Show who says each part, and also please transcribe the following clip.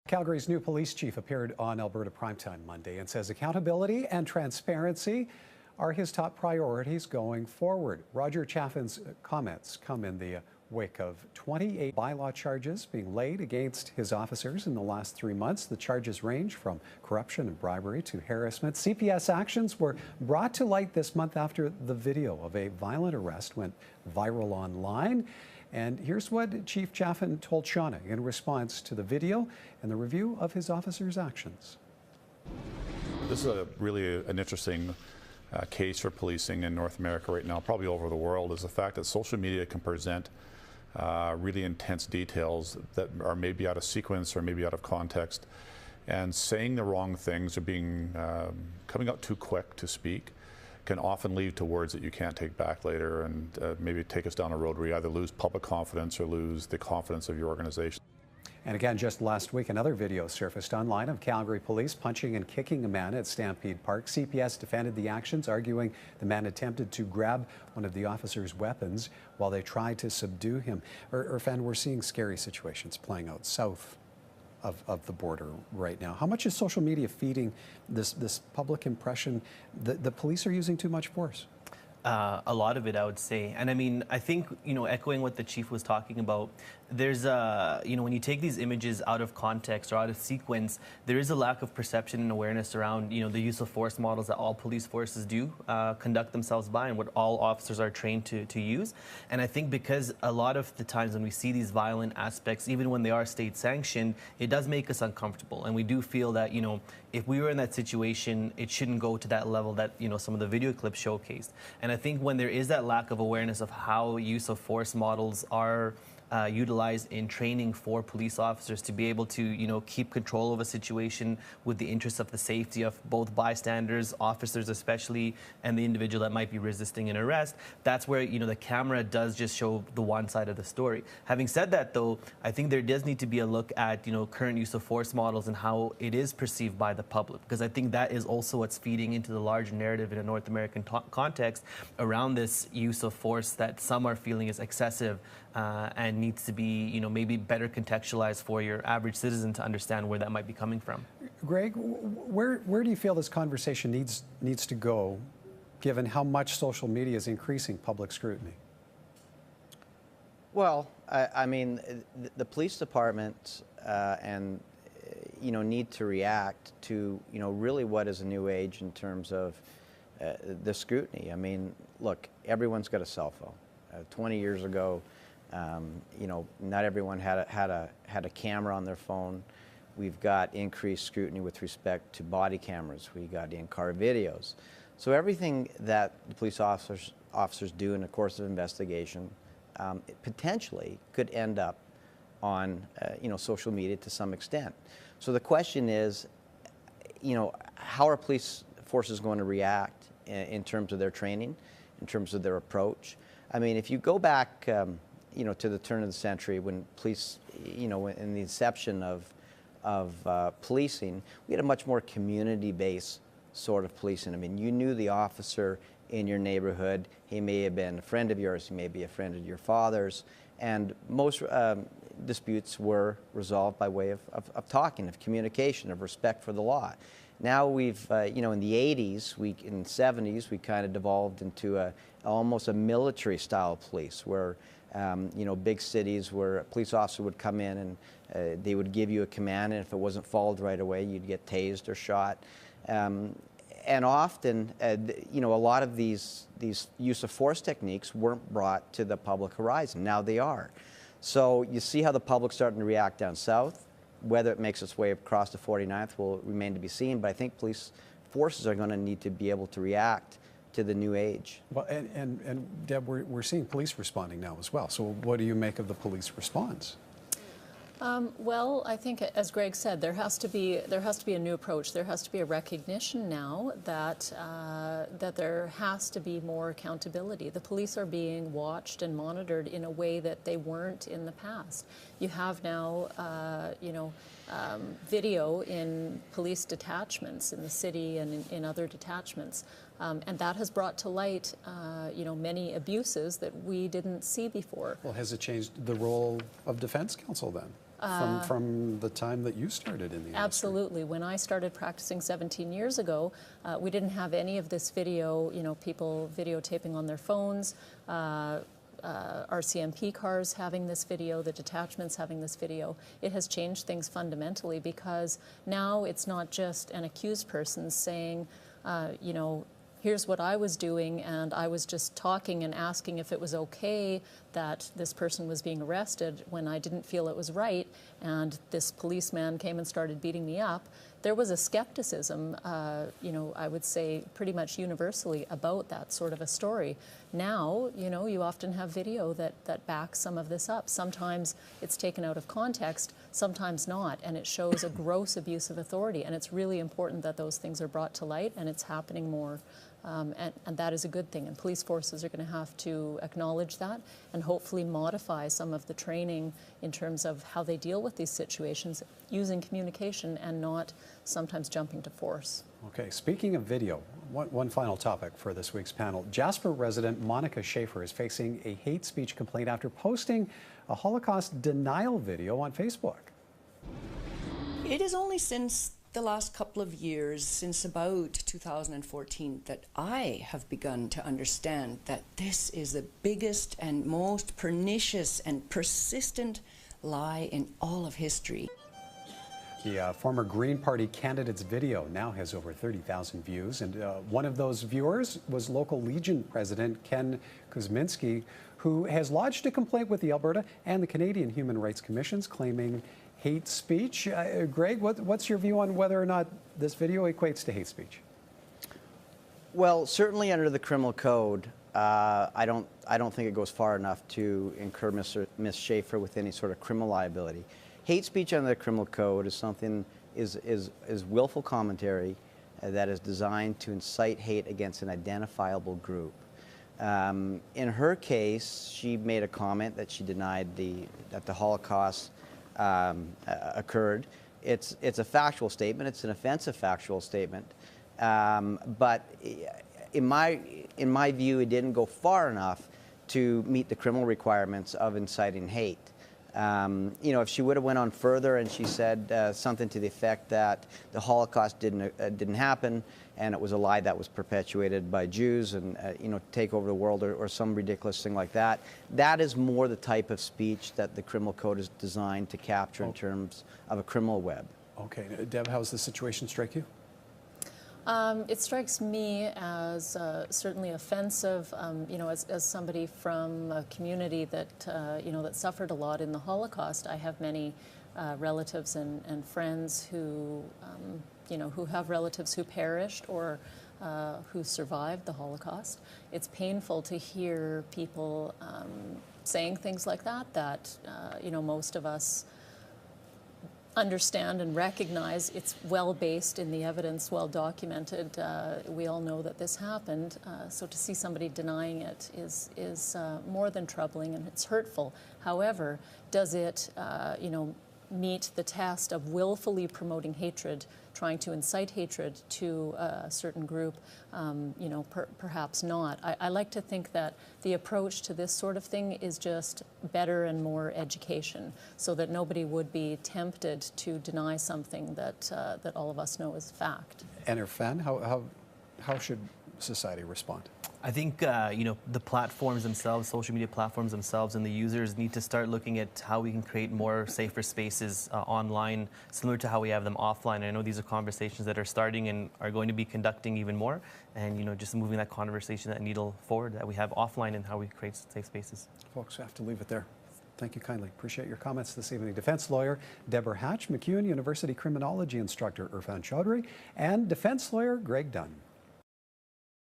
Speaker 1: Calgary's new police chief appeared on Alberta Primetime Monday and says accountability and transparency are his top priorities going forward. Roger Chaffin's comments come in the wake of 28 bylaw charges being laid against his officers in the last 3 months. The charges range from corruption and bribery to harassment. CPS actions were brought to light this month after the video of a violent arrest went viral online. And here's what Chief Chaffin told Shauna in response to the video and the review of his officers' actions.
Speaker 2: This is really an interesting case for policing in North America right now, probably over the world, is the fact that social media can present really intense details that are maybe out of sequence or maybe out of context. And saying the wrong things or coming out too quick to speak can often lead to words that you can't take back later and maybe take us down a road where you either lose public confidence or lose the confidence of your organization.
Speaker 1: And again, just last week, another video surfaced online of Calgary police punching and kicking a man at Stampede Park. CPS defended the actions, arguing the man attempted to grab one of the officers' weapons while they tried to subdue him. Irfan, we're seeing scary situations playing out south of the border right now. How much is social media feeding this public impression that the police are using too much force?
Speaker 3: A lot of it, I would say. And I mean, I think, echoing what the chief was talking about, there's when you take these images out of context or out of sequence, there is a lack of perception and awareness around, the use of force models that all police forces do conduct themselves by and what all officers are trained to use. And I think because a lot of the times when we see these violent aspects, even when they are state sanctioned, it does make us uncomfortable. And we do feel that, if we were in that situation, it shouldn't go to that level that, some of the video clips showcased. And I think when there is that lack of awareness of how use of force models are utilized in training for police officers to be able to, keep control of a situation with the interest of the safety of both bystanders, officers especially, and the individual that might be resisting an arrest, that's where, the camera does just show the one side of the story. Having said that, though, I think there does need to be a look at, current use of force models and how it is perceived by the public, because I think that is also what's feeding into the larger narrative in a North American context around this use of force that some are feeling is excessive and needs to be, maybe better contextualized for your average citizen to understand where that might be coming from.
Speaker 1: Greg, where do you feel this conversation needs to go, given how much social media is increasing public scrutiny?
Speaker 4: Well, I mean, the police department need to react to, really what is a new age in terms of the scrutiny. I mean, look, everyone's got a cell phone. 20 years ago, not everyone had a camera on their phone. We've got increased scrutiny with respect to body cameras. We got in-car videos. So everything that the police officers do in the course of investigation potentially could end up on social media to some extent. So the question is, how are police forces going to react in terms of their training, in terms of their approach? I mean, if you go back to the turn of the century when police, in the inception of policing, we had a much more community-based sort of policing. I mean, you knew the officer in your neighborhood. He may have been a friend of yours, he may be a friend of your father's, and most disputes were resolved by way of talking, of communication, of respect for the law. Now we've, in the 80s, in the 70s, we kind of devolved into almost a military style police where, big cities where a police officer would come in and they would give you a command, and if it wasn't followed right away, you'd get tased or shot. And often, a lot of these use of force techniques weren't brought to the public horizon. Now they are. So you see how the public's starting to react down south. Whether it makes its way across the 49th will remain to be seen, but I think police forces are going to need to be able to react to the new age.
Speaker 1: Well, and Deb, we're seeing police responding now as well. So what do you make of the police response?
Speaker 5: Well, I think, as Greg said, there has to be a new approach. There has to be a recognition now that that there has to be more accountability. The police are being watched and monitored in a way that they weren't in the past. You have now, video in police detachments in the city and in other detachments. And that has brought to light, many abuses that we didn't see before.
Speaker 1: Well, has it changed the role of defense counsel then? From the time that you started in the industry?
Speaker 5: Absolutely. When I started practicing 17 years ago, we didn't have any of this video, people videotaping on their phones, RCMP cars having this video, the detachments having this video. It has changed things fundamentally because now it's not just an accused person saying, here's what I was doing, and I was just talking and asking if it was okay that this person was being arrested when I didn't feel it was right, and this policeman came and started beating me up. There was a skepticism, I would say pretty much universally about that sort of a story. Now, you often have video that backs some of this up. Sometimes it's taken out of context, sometimes not, and it shows a gross abuse of authority, and it's really important that those things are brought to light, and it's happening more. And that is a good thing. And police forces are going to have to acknowledge that and hopefully modify some of the training in terms of how they deal with these situations using communication and not sometimes jumping to force.
Speaker 1: Okay, speaking of video, one final topic for this week's panel. Jasper resident Monica Schaefer is facing a hate speech complaint after posting a Holocaust denial video on Facebook.
Speaker 6: It is only since the last couple of years, since about 2014, that I have begun to understand that this is the biggest and most pernicious and persistent lie in all of history.
Speaker 1: The former Green Party candidate's video now has over 30,000 views, and one of those viewers was local Legion president Ken Kuzminski, who has lodged a complaint with the Alberta and the Canadian Human Rights Commissions claiming hate speech. Greg, what's your view on whether or not this video equates to hate speech?
Speaker 4: Well, certainly under the criminal code, I don't think it goes far enough to incur Ms. Schaefer with any sort of criminal liability. Hate speech under the criminal code is something is willful commentary that is designed to incite hate against an identifiable group. In her case, she made a comment that she denied that the Holocaust occurred. It's a factual statement. It's an offensive factual statement. But in my view, it didn't go far enough to meet the criminal requirements of inciting hate. If she would have went on further and she said something to the effect that the Holocaust didn't happen and it was a lie that was perpetuated by Jews and take over the world or some ridiculous thing like that, that is more the type of speech that the criminal code is designed to capture in terms of a criminal web.
Speaker 1: Okay, Deb, how does the situation strike you?
Speaker 5: It strikes me as certainly offensive, as somebody from a community that, that suffered a lot in the Holocaust. I have many relatives and friends who, who have relatives who perished or who survived the Holocaust. It's painful to hear people saying things like that, most of us understand and recognize. It's well based in the evidence, well documented. We all know that this happened. So to see somebody denying it is more than troubling, and it's hurtful. However, does it, meet the test of willfully promoting hatred, trying to incite hatred to a certain group? Perhaps not. I like to think that the approach to this sort of thing is just better and more education, so that nobody would be tempted to deny something that all of us know is fact.
Speaker 1: And Irfan, how should society respond?
Speaker 3: I think, the platforms themselves, social media platforms themselves, and the users need to start looking at how we can create more safer spaces online, similar to how we have them offline. I know these are conversations that are starting and are going to be conducting even more, and, just moving that conversation, that needle forward that we have offline and how we create safe spaces.
Speaker 1: Folks, I have to leave it there. Thank you kindly. Appreciate your comments this evening. Defense lawyer Deborah Hatch, MacEwan University criminology instructor Irfan Chaudhry, and defense lawyer Greg Dunn.